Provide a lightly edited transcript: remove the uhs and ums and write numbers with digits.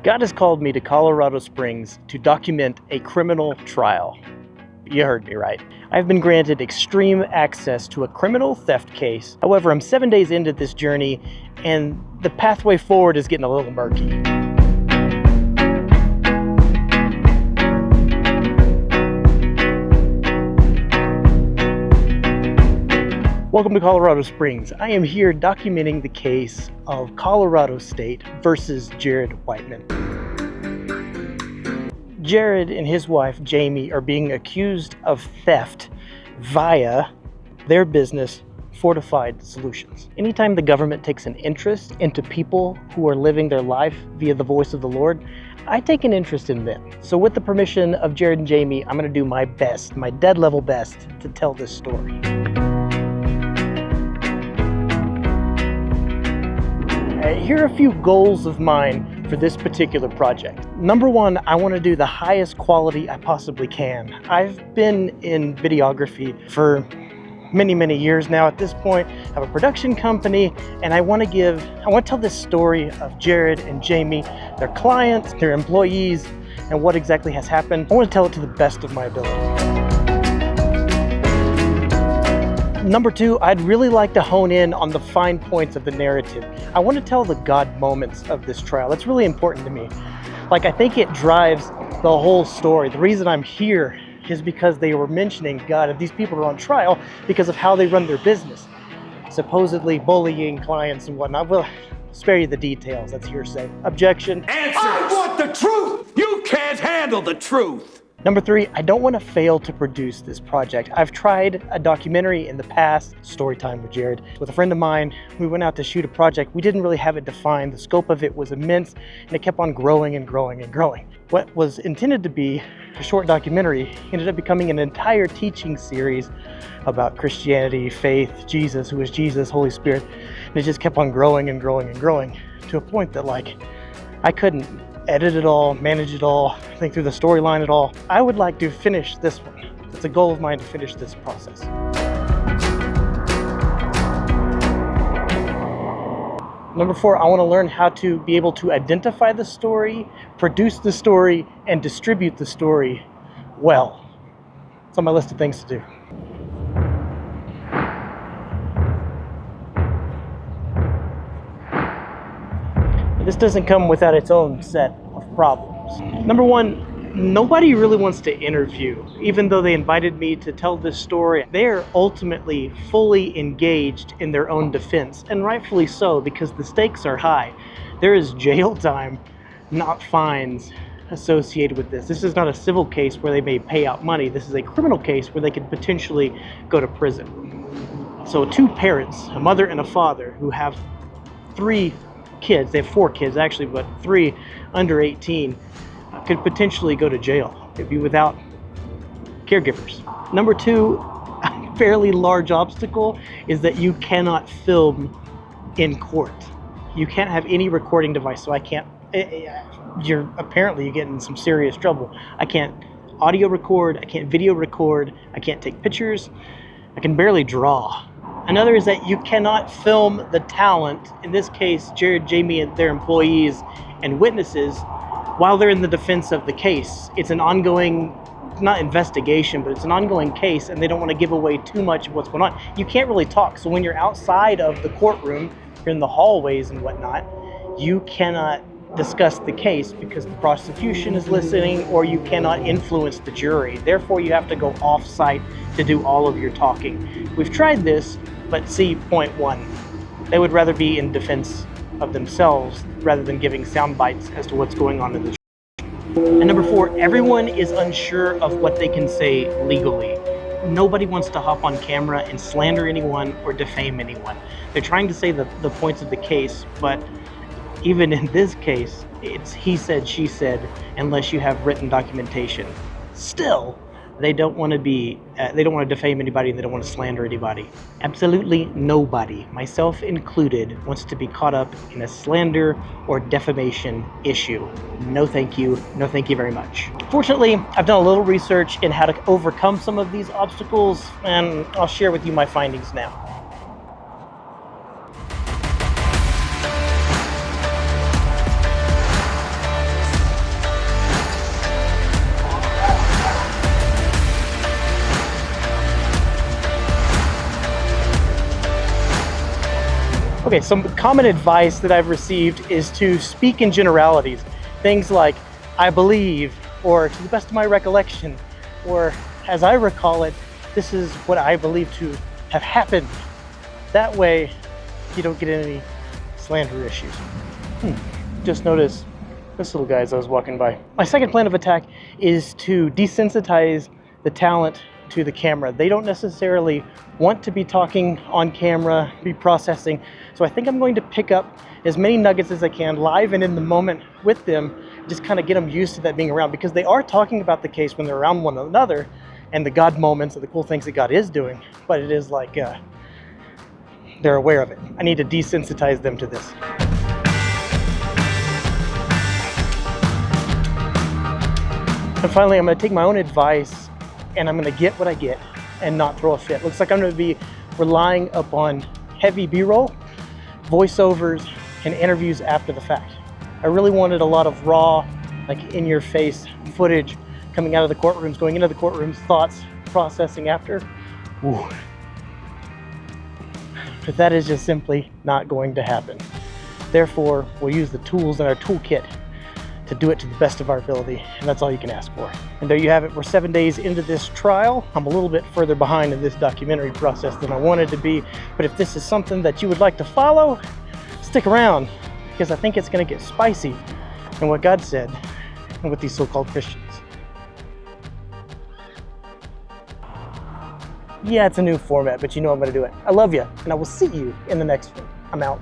God has called me to Colorado Springs to document a criminal trial. You heard me right. I've been granted extreme access to a criminal theft case. However, I'm 7 days into this journey, and the pathway forward is getting a little murky. Welcome to Colorado Springs. I am here documenting the case of Colorado State versus Jared Whiteman. Jared and his wife, Jamie, are being accused of theft via their business, Fortified Solutions. Anytime the government takes an interest into people who are living their life via the voice of the Lord, I take an interest in them. So with the permission of Jared and Jamie, I'm gonna do my best, my dead level best, to tell this story. Here are a few goals of mine for this particular project. Number one, I want to do the highest quality I possibly can. I've been in videography for many years now at this point. I have a production company, and I want to tell this story of Jared and Jamie, their clients, their employees, and what exactly has happened. I want to tell it to the best of my ability. Number two, I'd really like to hone in on the fine points of the narrative. I want to tell the God moments of this trial. It's really important to me. I think it drives the whole story. The reason I'm here is because they were mentioning God, and these people are on trial because of how they run their business. Supposedly bullying clients and whatnot. We'll spare you the details, that's hearsay. Objection. Answers! I want the truth! You can't handle the truth! Number three, I don't want to fail to produce this project. I've tried a documentary in the past, Story Time with Jared, with a friend of mine. We went out to shoot a project. We didn't really have it defined. The scope of it was immense, and it kept on growing and growing and growing. What was intended to be a short documentary ended up becoming an entire teaching series about Christianity, faith, Jesus, who is Jesus, Holy Spirit. And it just kept on growing and growing and growing to a point that I couldn't edit it all, manage it all, think through the storyline at all. I would like to finish this one. It's a goal of mine to finish this process. Number four, I want to learn how to be able to identify the story, produce the story, and distribute the story well. It's on my list of things to do. This doesn't come without its own set of problems. Number one, nobody really wants to interview. Even though they invited me to tell this story, they're ultimately fully engaged in their own defense, and rightfully so, because the stakes are high. There is jail time, not fines, associated with this. This is not a civil case where they may pay out money. This is a criminal case where they could potentially go to prison. So two parents, a mother and a father, who have three kids, they have four kids actually, but three under 18, could potentially go to jail. They'd be without caregivers. Number two, a fairly large obstacle is that you cannot film in court. You can't have any recording device, so I can't, you get in some serious trouble. I can't audio record, I can't video record, I can't take pictures, I can barely draw. Another is that you cannot film the talent, in this case, Jared, Jamie, and their employees and witnesses, while they're in the defense of the case. It's an ongoing, not investigation, but it's an ongoing case, and they don't want to give away too much of what's going on. You can't really talk. So when you're outside of the courtroom, you're in the hallways and whatnot, you cannot discuss the case because the prosecution is listening, or you cannot influence the jury. Therefore, you have to go off-site to do all of your talking. We've tried this, but see point one. They would rather be in defense of themselves rather than giving sound bites as to what's going on in the trial. And number four, everyone is unsure of what they can say legally. Nobody wants to hop on camera and slander anyone or defame anyone. They're trying to say the points of the case, but even in this case, it's he said, she said, unless you have written documentation. Still, they don't want to defame anybody, and they don't want to slander anybody. Absolutely nobody, myself included, wants to be caught up in a slander or defamation issue. No thank you, no thank you very much. Fortunately, I've done a little research in how to overcome some of these obstacles, and I'll share with you my findings now. Okay, some common advice that I've received is to speak in generalities. Things like, I believe, or to the best of my recollection, or as I recall it, this is what I believe to have happened. That way, you don't get any slander issues. Just noticed this little guy as I was walking by. My second plan of attack is to desensitize the talent to the camera. They don't necessarily want to be talking on camera, be processing. So I think I'm going to pick up as many nuggets as I can live and in the moment with them, just kind of get them used to that being around, because they are talking about the case when they're around one another and the God moments and the cool things that God is doing. But it is like they're aware of it. I need to desensitize them to this. And finally, I'm going to take my own advice and I'm going to get what I get and not throw a fit. Looks like I'm going to be relying upon heavy B-roll, voiceovers, and interviews after the fact. I really wanted a lot of raw, like in-your-face footage coming out of the courtrooms, going into the courtrooms, thoughts, processing after. Ooh. But that is just simply not going to happen. Therefore, we'll use the tools in our toolkit to do it to the best of our ability, and that's all you can ask for. And there you have it. We're 7 days into this trial. I'm a little bit further behind in this documentary process than I wanted to be, but if this is something that you would like to follow, stick around, because I think it's going to get spicy in what God said and with these so-called Christians. Yeah, it's a new format, but you know I'm going to do it. I love you, and I will see you in the next one. I'm out.